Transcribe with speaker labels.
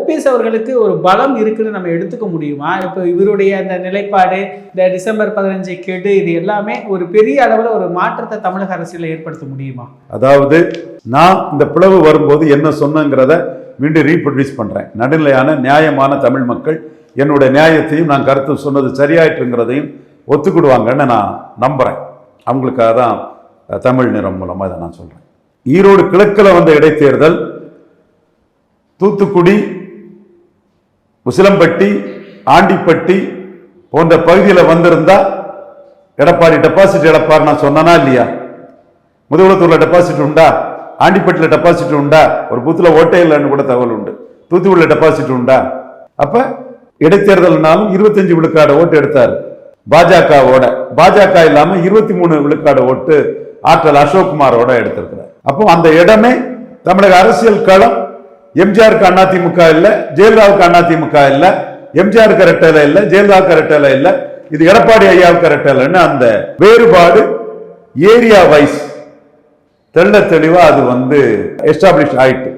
Speaker 1: OPS அவர்களுக்கு ஒரு பலம் இருக்குன்னு நம்ம எடுத்துக்க முடியுமா? இப்போ இவருடைய அந்த நிலைப்பாடு, இந்த டிசம்பர் 15 கெடு, இது எல்லாமே ஒரு பெரிய அளவில் ஒரு மாற்றத்தை தமிழக அரசியலில் ஏற்படுத்த முடியுமா?
Speaker 2: அதாவது நான் இந்த பிளவு வரும்போது என்ன சொன்னங்கிறத மீண்டும் ரீப்ரொடியூஸ் பண்றேன். நடுநிலையான நியாயமான தமிழ் மக்கள் என்னுடைய நியாயத்தையும் நான் கருத்து சொன்னது சரியாயிட்டுங்கிறதையும் ஒத்துக்கிடுவாங்கன்னு நான் நம்புறேன். அவங்களுக்காக தான் தமிழ் நிறம் மூலமாக இதை நான் சொல்றேன். ஈரோடு கிழக்கில் வந்த இடைத்தேர்தல் தூத்துக்குடி, உசிலம்பட்டி, ஆண்டிப்பட்டி போன்ற பகுதியில் வந்திருந்தா எடப்பாடி டெபாசிட் எடப்பாடி நான் சொன்னா இல்லையா? முதுகுளத்தூர்ல டெபாசிட் உண்டா? ஆண்டிப்பட்டியில் டெபாசிட் உண்டா? ஒரு பூத்துல ஓட்டே இல்லைன்னு கூட தகவல் உண்டு. தூத்துக்குடியில் டெபாசிட் உண்டா? அப்ப இடைத்தேர்தல்னாலும் 25 விழுக்காடு ஓட்டு எடுத்தார் பாஜகவோட. பாஜக இல்லாம 23 விழுக்காடு ஓட்டு ஆற்றல் அசோக்குமாரோட எடுத்திருக்கிறார். அப்போ அந்த இடமே தமிழக அரசியல் களம் எம்ஜிஆருக்கு அதிமுக இல்ல, ஜெயலலிதாவுக்கு அதிமுக இல்ல, எம்ஜிஆருக்கு ரெட்டலை இல்ல, ஜெயலலிதாவுக்கு ரெட்டலை இல்ல, இது எடப்பாடி ஐயாவுக்கு ரெட்டலைன்னு அந்த வேறுபாடு ஏரியா வைஸ் தெள்ள தெளிவா அது எஸ்டாப்ளிஷ் ஆயிட்டு